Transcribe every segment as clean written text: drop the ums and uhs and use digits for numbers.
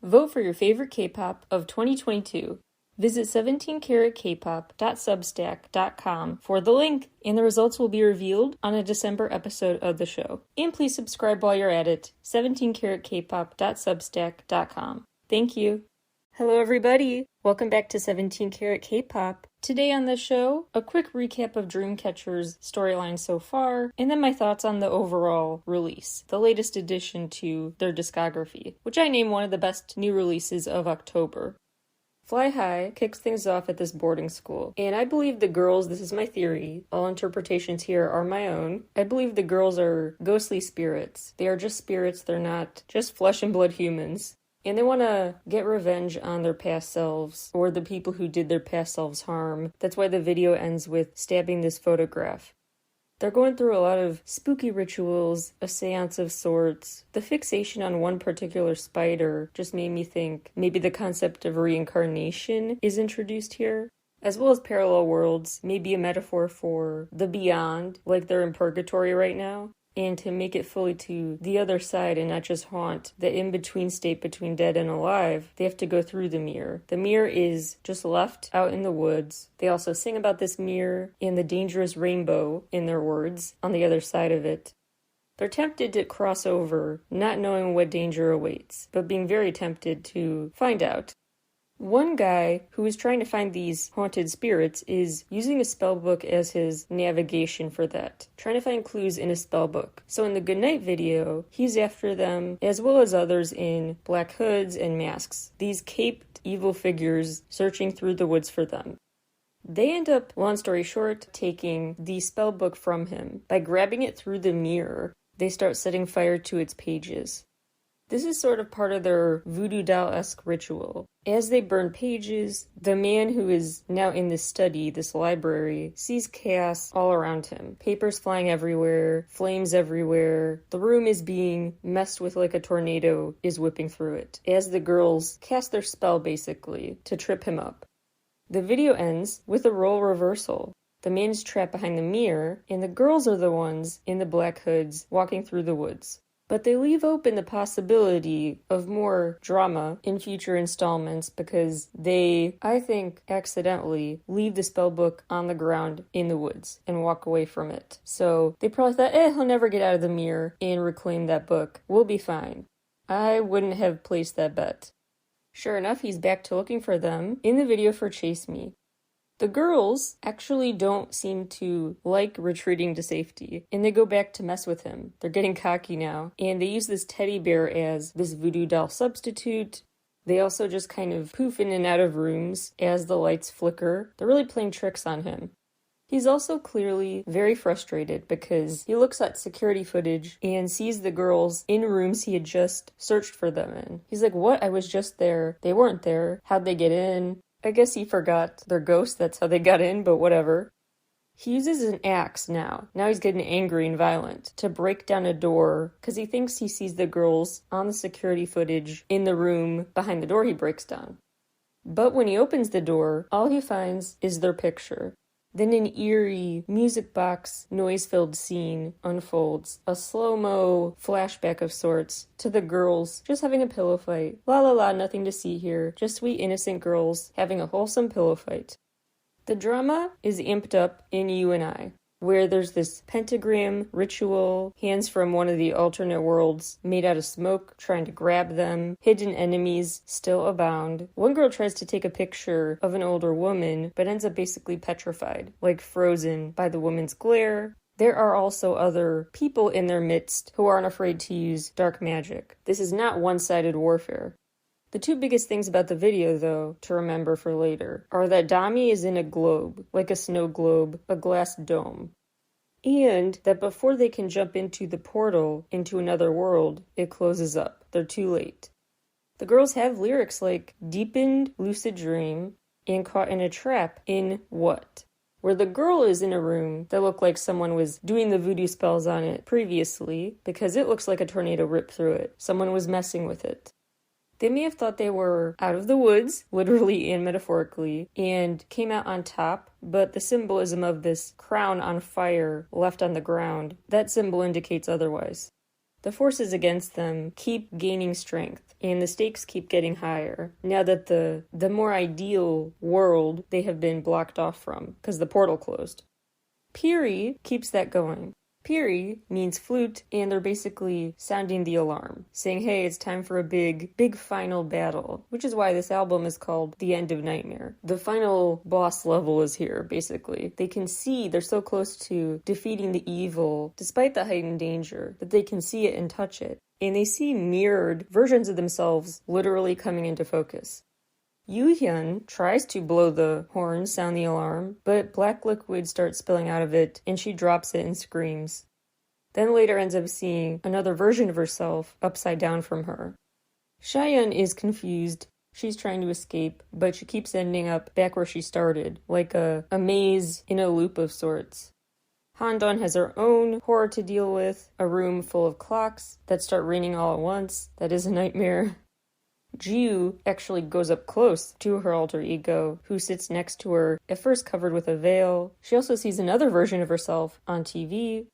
Vote for your favorite K-pop of 2022. Visit 17caratkpop.substack.com for the link, and the results will be revealed on a December episode of the show. And please subscribe while you're at it, 17caratkpop.substack.com. Thank you. Hello everybody, welcome back to 17 Carat K-Pop. Today on the show, a quick recap of Dreamcatcher's storyline so far, and then my thoughts on the overall release, the latest addition to their discography, which I name one of the best new releases of October. Fly High kicks things off at this boarding school, and I believe the girls, this is my theory, all interpretations here are my own, I believe the girls are ghostly spirits. They are just spirits, they're not just flesh and blood humans. And they want to get revenge on their past selves, or the people who did their past selves harm. That's why the video ends with stabbing this photograph. They're going through a lot of spooky rituals, a seance of sorts. The fixation on one particular spider just made me think maybe the concept of reincarnation is introduced here, as well as parallel worlds, maybe a metaphor for the beyond, like they're in purgatory right now. And to make it fully to the other side and not just haunt the in-between state between dead and alive, they have to go through the mirror. The mirror is just left out in the woods. They also sing about this mirror and the dangerous rainbow, in their words, on the other side of it. They're tempted to cross over, not knowing what danger awaits, but being very tempted to find out. One guy who is trying to find these haunted spirits is using a spellbook as his navigation for that, trying to find clues in a spellbook. So in the Goodnight video, he's after them, as well as others in black hoods and masks, these caped evil figures searching through the woods for them. They end up, long story short, taking the spellbook from him. By grabbing it through the mirror, they start setting fire to its pages. This is sort of part of their voodoo doll-esque ritual. As they burn pages, the man who is now in this study, this library, sees chaos all around him. Papers flying everywhere, flames everywhere. The room is being messed with like a tornado is whipping through it, as the girls cast their spell, basically, to trip him up. The video ends with a role reversal. The man is trapped behind the mirror, and the girls are the ones in the black hoods walking through the woods. But they leave open the possibility of more drama in future installments because they, I think, accidentally leave the spellbook on the ground in the woods and walk away from it. So they probably thought, he'll never get out of the mirror and reclaim that book. We'll be fine. I wouldn't have placed that bet. Sure enough, he's back to looking for them in the video for Chase Me. The girls actually don't seem to like retreating to safety, and they go back to mess with him. They're getting cocky now, and they use this teddy bear as this voodoo doll substitute. They also just kind of poof in and out of rooms as the lights flicker. They're really playing tricks on him. He's also clearly very frustrated because he looks at security footage and sees the girls in rooms he had just searched for them in. He's like, what? I was just there. They weren't there. How'd they get in? I guess he forgot they're ghosts, that's how they got in, but whatever. He uses an axe now. Now he's getting angry and violent to break down a door because he thinks he sees the girls on the security footage in the room behind the door he breaks down. But when he opens the door, all he finds is their picture. Then an eerie, music box, noise-filled scene unfolds. A slow-mo flashback of sorts to the girls just having a pillow fight. La la la, nothing to see here. Just sweet, innocent girls having a wholesome pillow fight. The drama is amped up in You and I, where there's this pentagram ritual, hands from one of the alternate worlds made out of smoke trying to grab them, hidden enemies still abound. One girl tries to take a picture of an older woman, but ends up basically petrified, like frozen by the woman's glare. There are also other people in their midst who aren't afraid to use dark magic. This is not one-sided warfare. The two biggest things about the video, though, to remember for later, are that Dami is in a globe, like a snow globe, a glass dome. And that before they can jump into the portal into another world, it closes up. They're too late. The girls have lyrics like deepened lucid dream and caught in a trap in what? Where the girl is in a room that looked like someone was doing the voodoo spells on it previously because it looks like a tornado ripped through it. Someone was messing with it. They may have thought they were out of the woods, literally and metaphorically, and came out on top, but the symbolism of this crown on fire left on the ground, that symbol indicates otherwise. The forces against them keep gaining strength, and the stakes keep getting higher now that the more ideal world they have been blocked off from, because the portal closed. Piri keeps that going. Piri means flute, and they're basically sounding the alarm, saying, hey, it's time for a big final battle, which is why this album is called The End of Nightmare. The final boss level is here, basically. They can see they're so close to defeating the evil, despite the heightened danger, that they can see it and touch it. And they see mirrored versions of themselves literally coming into focus. Yoo-hyun tries to blow the horn, sound the alarm, but black liquid starts spilling out of it, and she drops it and screams. Then later ends up seeing another version of herself upside down from her. Chaeyeon is confused. She's trying to escape, but she keeps ending up back where she started, like a maze in a loop of sorts. Handon has her own horror to deal with, a room full of clocks that start ringing all at once. That is a nightmare. Jiu actually goes up close to her alter ego, who sits next to her, at first covered with a veil. She also sees another version of herself on TV.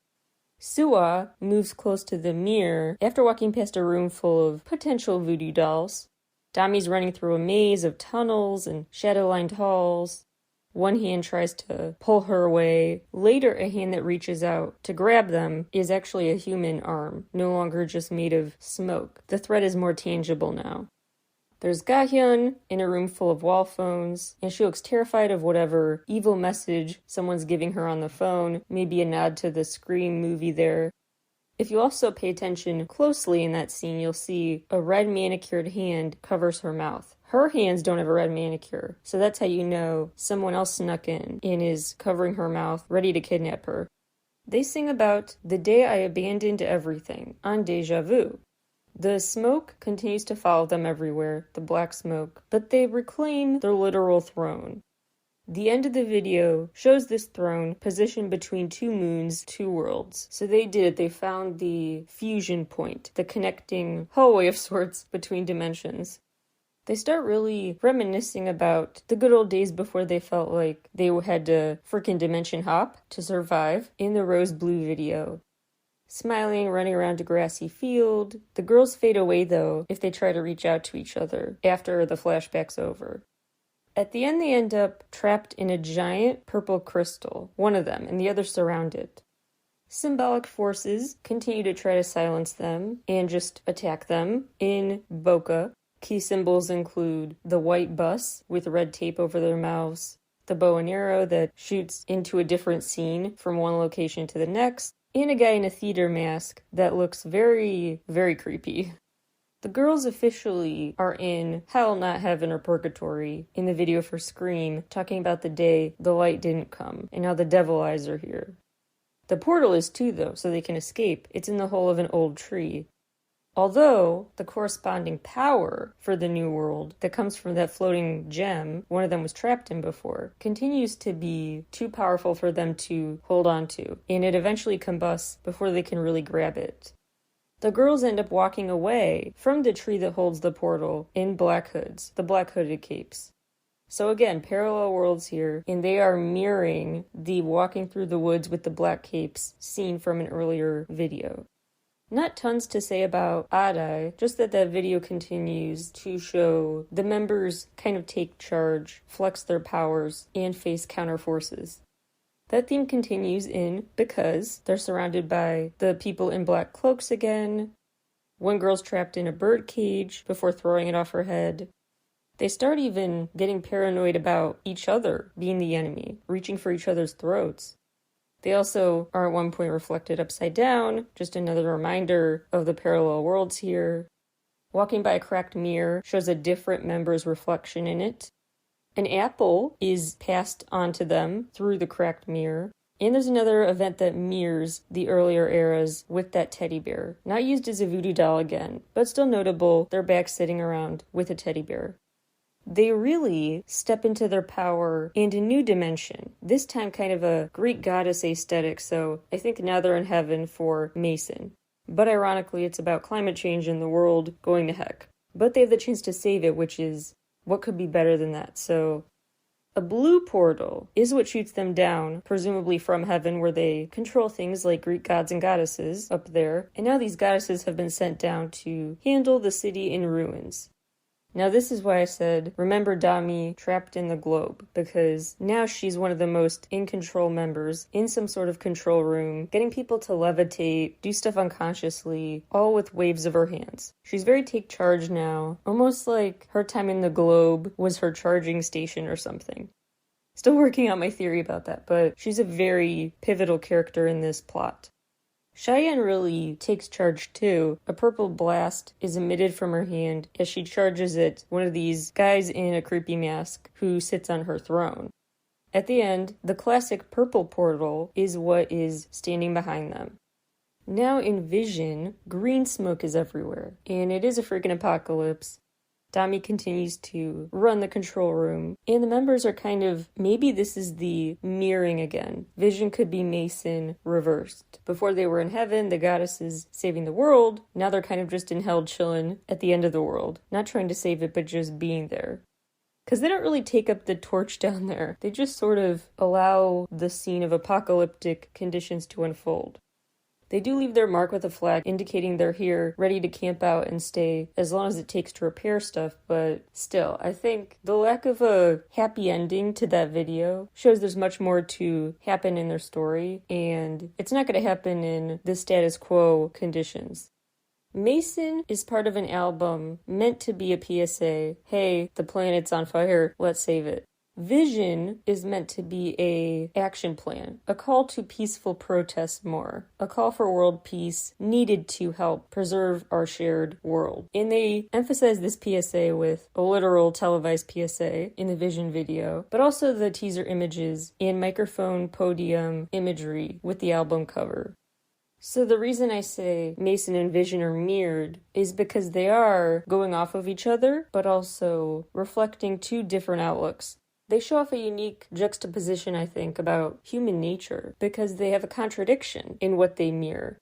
Suwa moves close to the mirror after walking past a room full of potential voodoo dolls. Dami's running through a maze of tunnels and shadow-lined halls. One hand tries to pull her away. Later, a hand that reaches out to grab them is actually a human arm, no longer just made of smoke. The threat is more tangible now. There's Gahyun in a room full of wall phones, and she looks terrified of whatever evil message someone's giving her on the phone, maybe a nod to the Scream movie there. If you also pay attention closely in that scene, you'll see a red manicured hand covers her mouth. Her hands don't have a red manicure, so that's how you know someone else snuck in and is covering her mouth, ready to kidnap her. They sing about the day I abandoned everything on Deja Vu. The smoke continues to follow them everywhere, the black smoke, but they reclaim their literal throne. The end of the video shows this throne positioned between two moons, two worlds. So they did it. They found the fusion point, the connecting hallway of sorts between dimensions. They start really reminiscing about the good old days before they felt like they had to frickin' dimension hop to survive in the Rose Blue video. Smiling, running around a grassy field. The girls fade away, though, if they try to reach out to each other after the flashback's over. At the end, they end up trapped in a giant purple crystal, one of them, and the other surrounded. Symbolic forces continue to try to silence them and just attack them in bokeh. Key symbols include the white bus with red tape over their mouths, the bow and arrow that shoots into a different scene from one location to the next, and a guy in a theater mask that looks very, very creepy. The girls officially are in hell, not heaven or purgatory in the video for Scream, talking about the day the light didn't come and how the devil eyes are here. The portal is too, though, so they can escape. It's in the hole of an old tree. Although the corresponding power for the new world that comes from that floating gem one of them was trapped in before continues to be too powerful for them to hold on to, and it eventually combusts before they can really grab it. The girls end up walking away from the tree that holds the portal in black hoods, the black hooded capes. So again, parallel worlds here, and they are mirroring the walking through the woods with the black capes scene from an earlier video. Not tons to say about Adai, just that video continues to show the members kind of take charge, flex their powers, and face counter forces. That theme continues in Because they're surrounded by the people in black cloaks again. One girl's trapped in a bird cage before throwing it off her head. They start even getting paranoid about each other being the enemy, reaching for each other's throats. They also are at one point reflected upside down, just another reminder of the parallel worlds here. Walking by a cracked mirror shows a different member's reflection in it. An apple is passed onto them through the cracked mirror. And there's another event that mirrors the earlier eras with that teddy bear. Not used as a voodoo doll again, but still notable, they're back sitting around with a teddy bear. They really step into their power and a new dimension, this time kind of a Greek goddess aesthetic, so I think now they're in heaven for Mason. But ironically, it's about climate change and the world going to heck. But they have the chance to save it, which is, what could be better than that? So, A blue portal is what shoots them down, presumably from heaven where they control things like Greek gods and goddesses up there, and now these goddesses have been sent down to handle the city in ruins. Now this is why I said, remember Dami trapped in the globe, because now she's one of the most in-control members in some sort of control room, getting people to levitate, do stuff unconsciously, all with waves of her hands. She's very take charge now, almost like her time in the globe was her charging station or something. Still working out my theory about that, but she's a very pivotal character in this plot. Cheyenne really takes charge too. A purple blast is emitted from her hand as she charges at one of these guys in a creepy mask who sits on her throne. At the end, the classic purple portal is what is standing behind them. Now in Vision, green smoke is everywhere, and it is a freaking apocalypse. Dami continues to run the control room, and the members are kind of, maybe this is the mirroring again. Vision could be Mason reversed. Before they were in heaven, the goddesses saving the world. Now they're kind of just in hell chilling at the end of the world. Not trying to save it, but just being there. Because they don't really take up the torch down there. They just sort of allow the scene of apocalyptic conditions to unfold. They do leave their mark with a flag indicating they're here, ready to camp out and stay as long as it takes to repair stuff, but still, I think the lack of a happy ending to that video shows there's much more to happen in their story, and it's not going to happen in the status quo conditions. Mason is part of an album meant to be a PSA, hey, the planet's on fire, let's save it. Vision is meant to be a action plan, a call to peaceful protest more, a call for world peace needed to help preserve our shared world. And they emphasize this PSA with a literal televised PSA in the Vision video, but also the teaser images and microphone podium imagery with the album cover. So the reason I say Mason and Vision are mirrored is because they are going off of each other, but also reflecting two different outlooks. They show off a unique juxtaposition, I think, about human nature because they have a contradiction in what they mirror.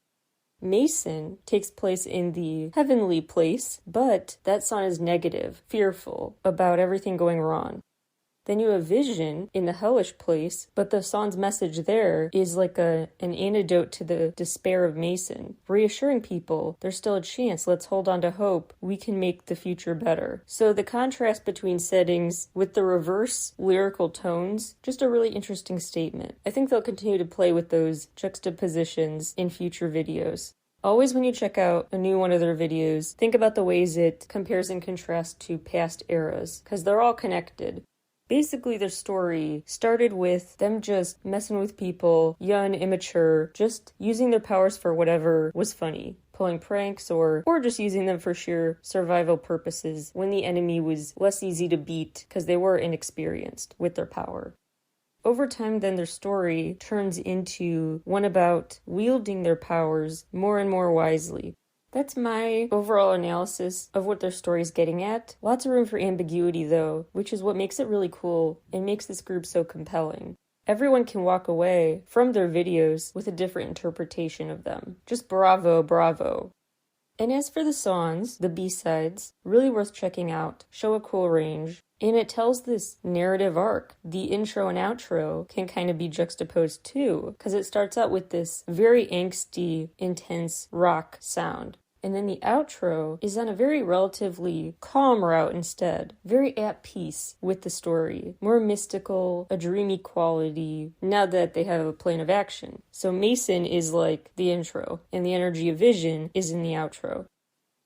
Mason takes place in the heavenly place, but that song is negative, fearful, about everything going wrong. Then you have Vision in the hellish place, but the song's message there is like an antidote to the despair of Mason, reassuring people there's still a chance, let's hold on to hope, we can make the future better. So the contrast between settings with the reverse lyrical tones, just a really interesting statement. I think they'll continue to play with those juxtapositions in future videos. Always when you check out a new one of their videos, think about the ways it compares and contrasts to past eras, because they're all connected. Basically, their story started with them just messing with people, young, immature, just using their powers for whatever was funny, pulling pranks or just using them for sheer survival purposes when the enemy was less easy to beat because they were inexperienced with their power. Over time, then, their story turns into one about wielding their powers more and more wisely. That's my overall analysis of what their story is getting at. Lots of room for ambiguity, though, which is what makes it really cool and makes this group so compelling. Everyone can walk away from their videos with a different interpretation of them. Just bravo, bravo. And as for the songs, the B-sides, really worth checking out, show a cool range. And it tells this narrative arc. The intro and outro can kind of be juxtaposed too, because it starts out with this very angsty, intense rock sound. And then the outro is on a very relatively calm route instead, very at peace with the story, more mystical, a dreamy quality, now that they have a plan of action. So Mason is like the intro, and the energy of Vision is in the outro.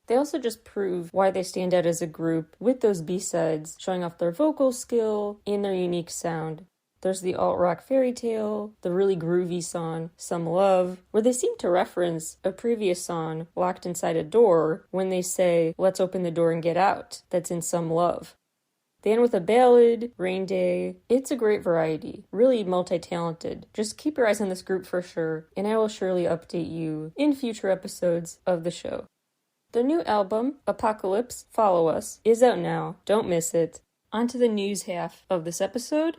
They also just prove why they stand out as a group with those B-sides, showing off their vocal skill and their unique sound. There's the alt-rock Fairy Tale, the really groovy song, Some Love, where they seem to reference a previous song, Locked Inside a Door, when they say, let's open the door and get out, that's in Some Love. They end with a ballad, Rain Day. It's a great variety, really multi-talented. Just keep your eyes on this group for sure, and I will surely update you in future episodes of the show. Their new album, Apocalypse, Follow Us, is out now. Don't miss it. On to the news half of this episode.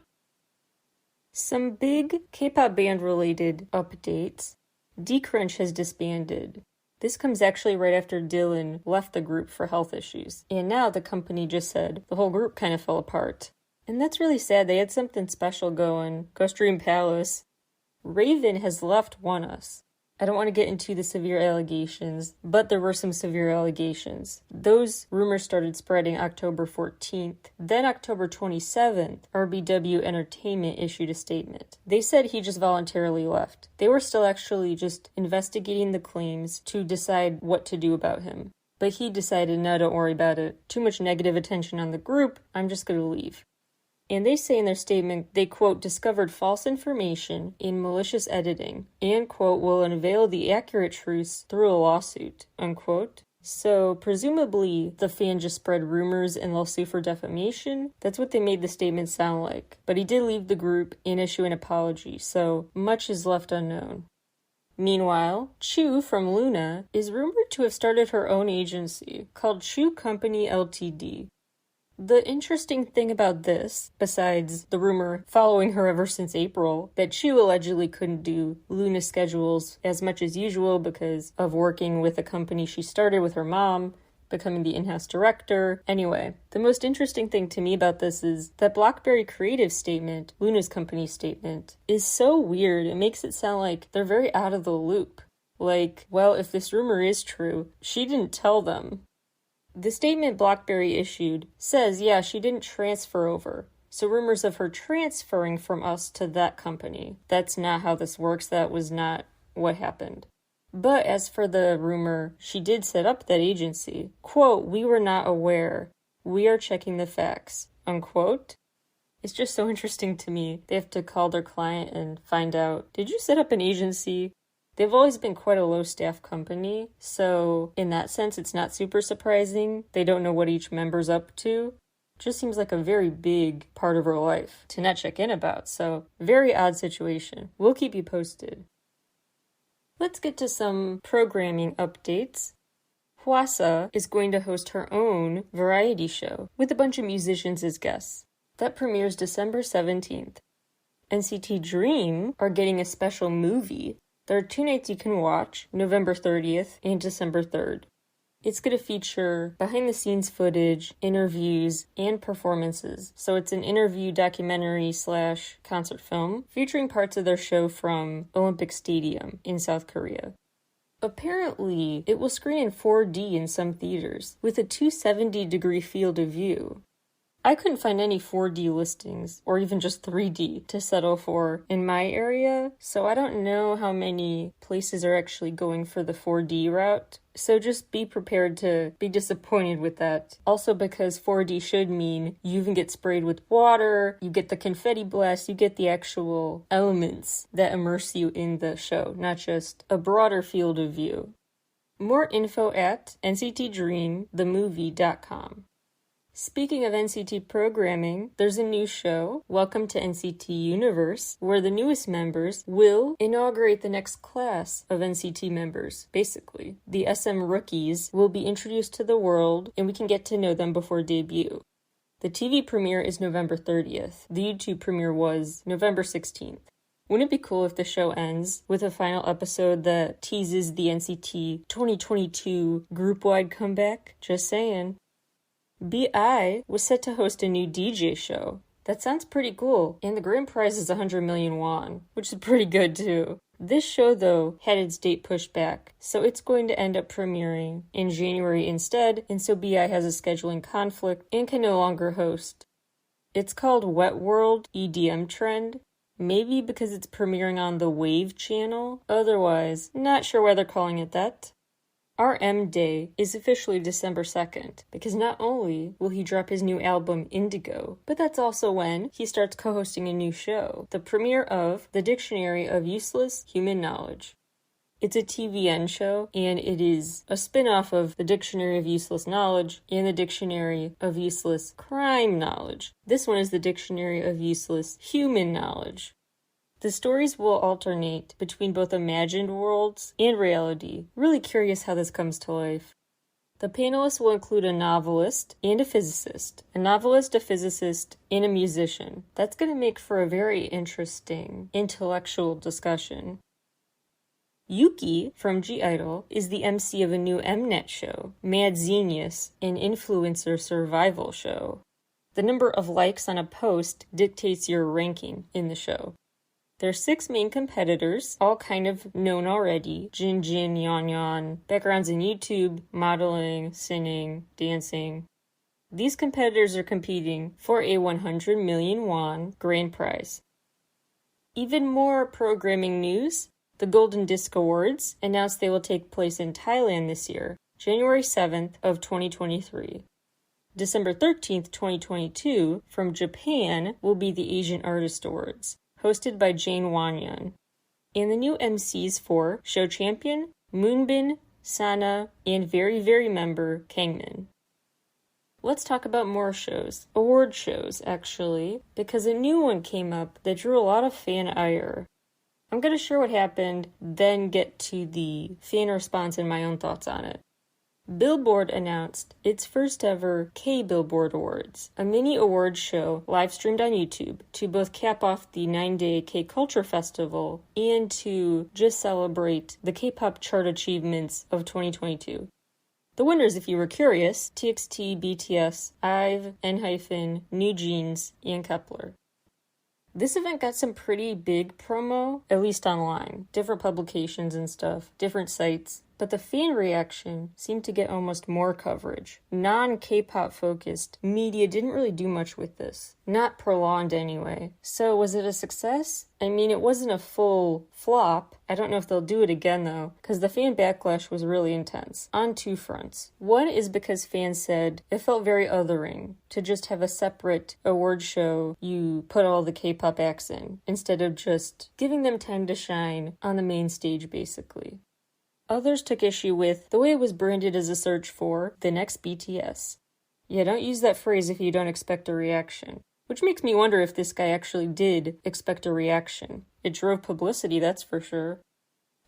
Some big K-pop band-related updates. D-Crunch has disbanded. This comes actually right after Dylan left the group for health issues. And now the company just said the whole group kind of fell apart. And that's really sad. They had something special going. Ghost Dream Palace. Raven has left Won Us. I don't want to get into the severe allegations, but there were some severe allegations. Those rumors started spreading October 14th. Then October 27th, RBW Entertainment issued a statement. They said he just voluntarily left. They were still actually just investigating the claims to decide what to do about him. But he decided, no, don't worry about it. Too much negative attention on the group. I'm just going to leave. And they say in their statement, they, quote, discovered false information in malicious editing and, quote, will unveil the accurate truths through a lawsuit, unquote. So, presumably, the fan just spread rumors and they'll sue for defamation. That's what they made the statement sound like. But he did leave the group and issue an apology, so much is left unknown. Meanwhile, Chu from Luna is rumored to have started her own agency called Chu Company Ltd. The interesting thing about this, besides the rumor following her ever since April, that Chu allegedly couldn't do Luna schedules as much as usual because of working with a company she started with her mom, becoming the in-house director. Anyway, the most interesting thing to me about this is that BlackBerry Creative's statement, Luna's company statement, is so weird. It makes it sound like they're very out of the loop. Like, well, if this rumor is true, she didn't tell them. The statement BlackBerry issued says, yeah, she didn't transfer over. So rumors of her transferring from us to that company. That's not how this works. That was not what happened. But as for the rumor, she did set up that agency. Quote, we were not aware. We are checking the facts. Unquote. It's just so interesting to me. They have to call their client and find out, did you set up an agency? They've always been quite a low-staff company, so in that sense, it's not super surprising. They don't know what each member's up to. Just seems like a very big part of her life to not check in about, so very odd situation. We'll keep you posted. Let's get to some programming updates. Hwasa is going to host her own variety show with a bunch of musicians as guests. That premieres December 17th. NCT Dream are getting a special movie. There are 2 nights you can watch, November 30th and December 3rd. It's going to feature behind-the-scenes footage, interviews, and performances. So it's an interview documentary / concert film featuring parts of their show from Olympic Stadium in South Korea. Apparently, it will screen in 4D in some theaters with a 270-degree field of view. I couldn't find any 4D listings, or even just 3D, to settle for in my area, so I don't know how many places are actually going for the 4D route. So just be prepared to be disappointed with that. Also because 4D should mean you even get sprayed with water, you get the confetti blast, you get the actual elements that immerse you in the show, not just a broader field of view. More info at nctdreamthemovie.com. Speaking of NCT programming, there's a new show, Welcome to NCT Universe, where the newest members will inaugurate the next class of NCT members, basically. The SM rookies will be introduced to the world, and we can get to know them before debut. The TV premiere is November 30th. The YouTube premiere was November 16th. Wouldn't it be cool if the show ends with a final episode that teases the NCT 2022 group-wide comeback? Just saying. BI was set to host a new DJ show. That sounds pretty cool, and the grand prize is 100 million won, which is pretty good too. This show, though, had its date pushed back, so it's going to end up premiering in January instead, and so BI has a scheduling conflict and can no longer host. It's called Wet World EDM Trend, maybe because it's premiering on the Wave channel, otherwise, not sure why they're calling it that. RM Day is officially December 2nd, because not only will he drop his new album Indigo, but that's also when he starts co-hosting a new show, the premiere of The Dictionary of Useless Human Knowledge. It's a TVN show, and it is a spin-off of The Dictionary of Useless Knowledge and The Dictionary of Useless Crime Knowledge. This one is The Dictionary of Useless Human Knowledge. The stories will alternate between both imagined worlds and reality. Really curious how this comes to life. The panelists will include a novelist and a physicist. A novelist, a physicist, and a musician. That's going to make for a very interesting intellectual discussion. Yuki from G-Idol is the MC of a new Mnet show, Mad Genius, an influencer survival show. The number of likes on a post dictates your ranking in the show. There are 6 main competitors, all kind of known already. Jin, Yeon Yeon, backgrounds in YouTube, modeling, singing, dancing. These competitors are competing for a 100 million won grand prize. Even more programming news. The Golden Disc Awards announced they will take place in Thailand this year, January 7th of 2023. December 13th, 2022, from Japan will be the Asian Artist Awards, hosted by Jane Wanyan. And the new MCs for Show Champion, Moonbin, Sana, and very member Kangmin. Let's talk about more shows. Award shows, actually, because a new one came up that drew a lot of fan ire. I'm going to share what happened, then get to the fan response and my own thoughts on it. Billboard announced its first ever K-Billboard Awards, a mini awards show live streamed on YouTube to both cap off the 9-day K-Culture Festival and to just celebrate the K-pop chart achievements of 2022. The winners, if you were curious, TXT, BTS, IVE, ENHYPEN, New Jeans, and Kepler. This event got some pretty big promo, at least online. Different publications and stuff, different sites. But the fan reaction seemed to get almost more coverage. Non-K-pop focused media didn't really do much with this. Not prolonged anyway. So was it a success? I mean, it wasn't a full flop. I don't know if they'll do it again though, because the fan backlash was really intense. On 2 fronts. One is because fans said it felt very othering to just have a separate award show you put all the K-pop acts in, instead of just giving them time to shine on the main stage basically. Others took issue with the way it was branded as a search for the next BTS. Yeah, don't use that phrase if you don't expect a reaction. Which makes me wonder if this guy actually did expect a reaction. It drove publicity, that's for sure.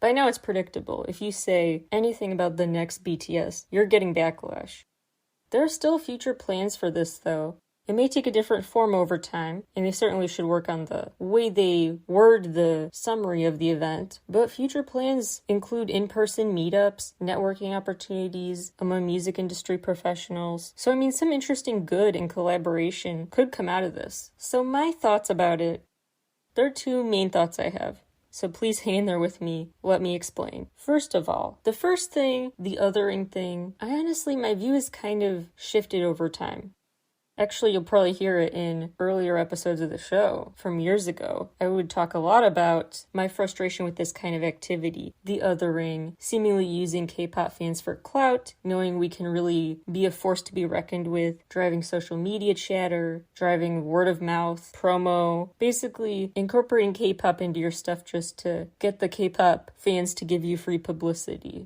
By now it's predictable. If you say anything about the next BTS, you're getting backlash. There are still future plans for this though. It may take a different form over time, and they certainly should work on the way they word the summary of the event, but future plans include in-person meetups, networking opportunities among music industry professionals. So I mean, some interesting good and collaboration could come out of this. So my thoughts about it, there are 2 main thoughts I have. So please hang in there with me. Let me explain. First of all, the first thing, the othering thing, my view has kind of shifted over time. Actually, you'll probably hear it in earlier episodes of the show from years ago. I would talk a lot about my frustration with this kind of activity, the othering, seemingly using K-pop fans for clout, knowing we can really be a force to be reckoned with, driving social media chatter, driving word of mouth, promo, basically incorporating K-pop into your stuff just to get the K-pop fans to give you free publicity.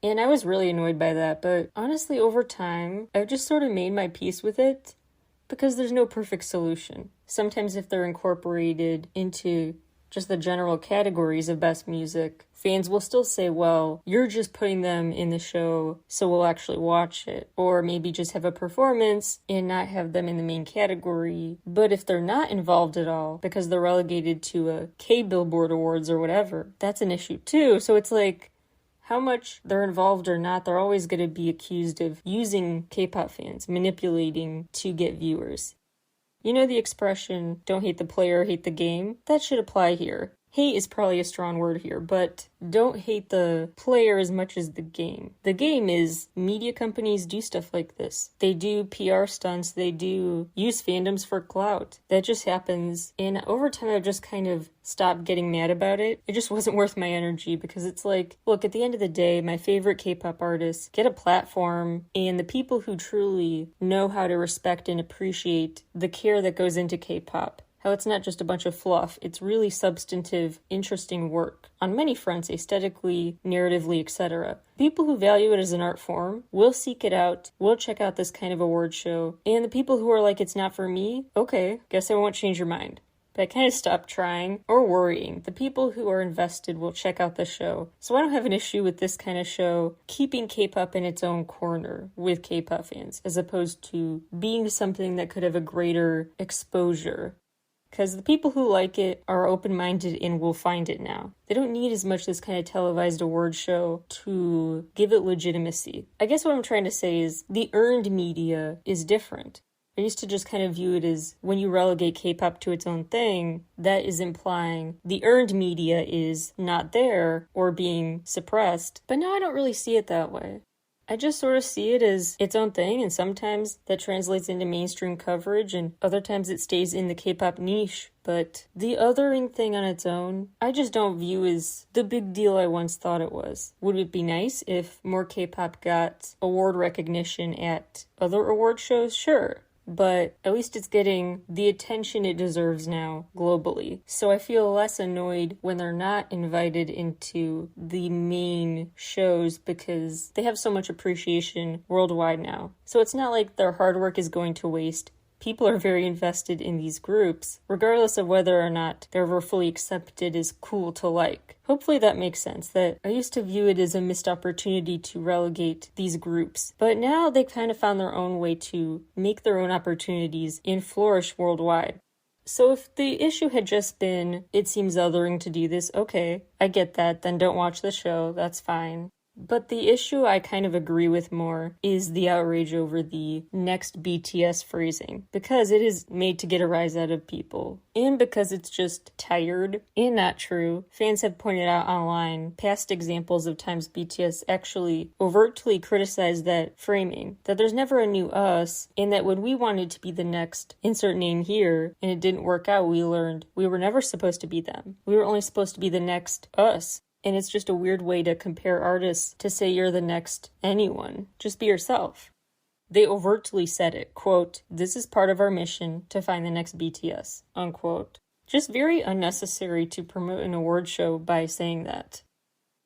And I was really annoyed by that, but honestly, over time, I've just sort of made my peace with it because there's no perfect solution. Sometimes if they're incorporated into just the general categories of best music, fans will still say, well, you're just putting them in the show, so we'll actually watch it. Or maybe just have a performance and not have them in the main category. But if they're not involved at all, because they're relegated to a K-Billboard Awards or whatever, that's an issue too. So it's like, how much they're involved or not, they're always going to be accused of using K-pop fans, manipulating to get viewers. You know the expression, don't hate the player, hate the game? That should apply here. Hate is probably a strong word here, but don't hate the player as much as the game. The game is media companies do stuff like this. They do PR stunts, they do use fandoms for clout. That just happens, and over time I've just kind of stopped getting mad about it. It just wasn't worth my energy because it's like, look, at the end of the day, my favorite K-pop artists get a platform, and the people who truly know how to respect and appreciate the care that goes into K-pop, how it's not just a bunch of fluff, it's really substantive, interesting work on many fronts, aesthetically, narratively, etc. People who value it as an art form will seek it out, will check out this kind of award show, and the people who are like, it's not for me, okay, guess I won't change your mind. But I kind of stopped trying or worrying. The people who are invested will check out the show. So I don't have an issue with this kind of show keeping K-pop in its own corner with K-pop fans, as opposed to being something that could have a greater exposure. Because the people who like it are open-minded and will find it now. They don't need as much this kind of televised award show to give it legitimacy. I guess what I'm trying to say is the earned media is different. I used to just kind of view it as when you relegate K-pop to its own thing, that is implying the earned media is not there or being suppressed. But now I don't really see it that way. I just sort of see it as its own thing, and sometimes that translates into mainstream coverage, and other times it stays in the K-pop niche. But the othering thing on its own, I just don't view as the big deal I once thought it was. Would it be nice if more K-pop got award recognition at other award shows? Sure. But at least it's getting the attention it deserves now globally. So I feel less annoyed when they're not invited into the main shows because they have so much appreciation worldwide now. So it's not like their hard work is going to waste. People are very invested in these groups, regardless of whether or not they're ever fully accepted as cool to like. Hopefully that makes sense, that I used to view it as a missed opportunity to relegate these groups, but now they kind of found their own way to make their own opportunities and flourish worldwide. So if the issue had just been, it seems othering to do this, okay, I get that, then don't watch the show, that's fine. But the issue I kind of agree with more is the outrage over the next BTS phrasing, because it is made to get a rise out of people, and because it's just tired and not true. Fans have pointed out online past examples of times BTS actually overtly criticized that framing, that there's never a new us, and that when we wanted to be the next insert name here, and it didn't work out, we learned we were never supposed to be them. We were only supposed to be the next us. And it's just a weird way to compare artists to say you're the next anyone. Just be yourself. They overtly said it, quote, "This is part of our mission to find the next BTS," unquote. Just very unnecessary to promote an award show by saying that.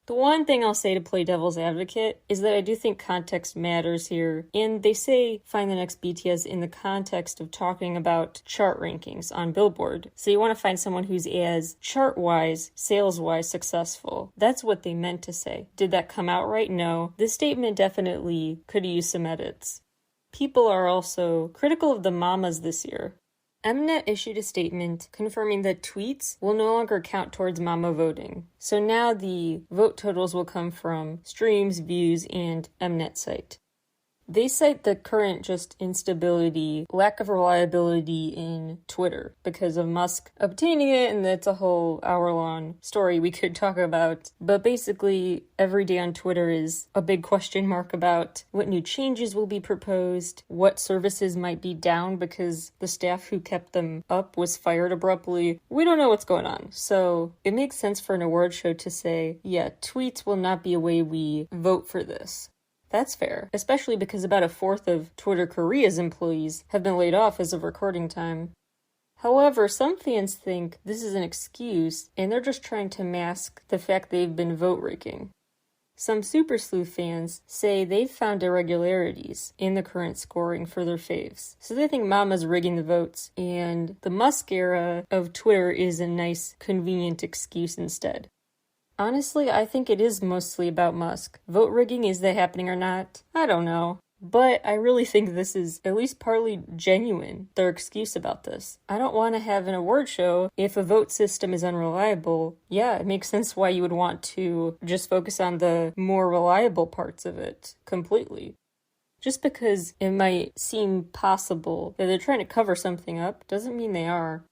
The one thing I'll say to play devil's advocate is that I do think context matters here, and they say find the next BTS in the context of talking about chart rankings on Billboard. So you want to find someone who's as chart-wise, sales-wise successful. That's what they meant to say. Did that come out right? No. This statement definitely could use some edits. People are also critical of the mamas this year. Mnet issued a statement confirming that tweets will no longer count towards mama voting. So now the vote totals will come from streams, views, and Mnet site. They cite the current just instability, lack of reliability in Twitter because of Musk obtaining it, and that's a whole hour-long story we could talk about. But basically, every day on Twitter is a big question mark about what new changes will be proposed, what services might be down because the staff who kept them up was fired abruptly. We don't know what's going on. So it makes sense for an award show to say, yeah, tweets will not be a way we vote for this. That's fair, especially because about a fourth of Twitter Korea's employees have been laid off as of recording time. However, some fans think this is an excuse, and they're just trying to mask the fact they've been vote rigging. Some Super Sleuth fans say they've found irregularities in the current scoring for their faves, so they think Mama's rigging the votes, and the Musk era of Twitter is a nice, convenient excuse instead. Honestly, I think it is mostly about Musk. Vote rigging, is that happening or not? I don't know. But I really think this is at least partly genuine, their excuse about this. I don't want to have an award show if a vote system is unreliable. Yeah, it makes sense why you would want to just focus on the more reliable parts of it completely. Just because it might seem possible that they're trying to cover something up doesn't mean they are.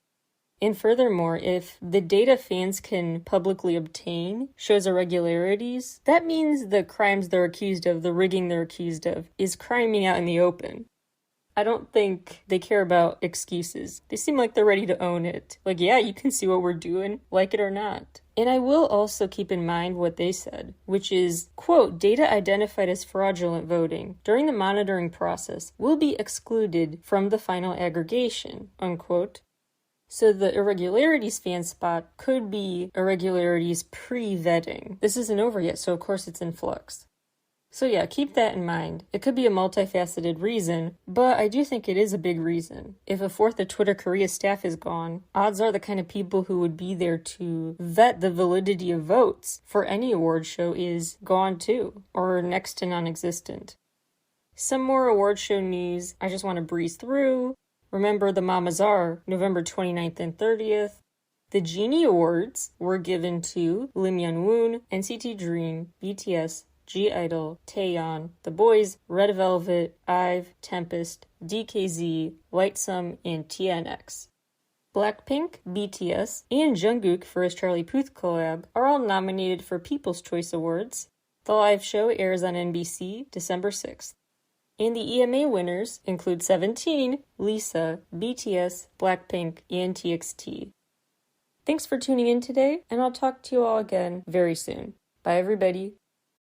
And furthermore, if the data fans can publicly obtain shows irregularities, that means the crimes they're accused of, the rigging they're accused of, is criming out in the open. I don't think they care about excuses. They seem like they're ready to own it. Like, yeah, you can see what we're doing, like it or not. And I will also keep in mind what they said, which is, quote, "Data identified as fraudulent voting during the monitoring process will be excluded from the final aggregation," unquote. So the irregularities fan spot could be irregularities pre-vetting. This isn't over yet, so of course it's in flux. So yeah, keep that in mind. It could be a multifaceted reason, but I do think it is a big reason. If a fourth of Twitter Korea staff is gone, odds are the kind of people who would be there to vet the validity of votes for any award show is gone too, or next to non-existent. Some more award show news I just want to breeze through. Remember, the Mamas are November 29th and 30th. The Genie Awards were given to Lim Yeon-woon, NCT Dream, BTS, G-Idol, Taeyeon, The Boys, Red Velvet, IVE, Tempest, DKZ, Lightsum, and TNX. Blackpink, BTS, and Jungkook for his Charlie Puth collab are all nominated for People's Choice Awards. The live show airs on NBC December 6th. And the EMA winners include 17, Lisa, BTS, Blackpink, and TXT. Thanks for tuning in today, and I'll talk to you all again very soon. Bye, everybody.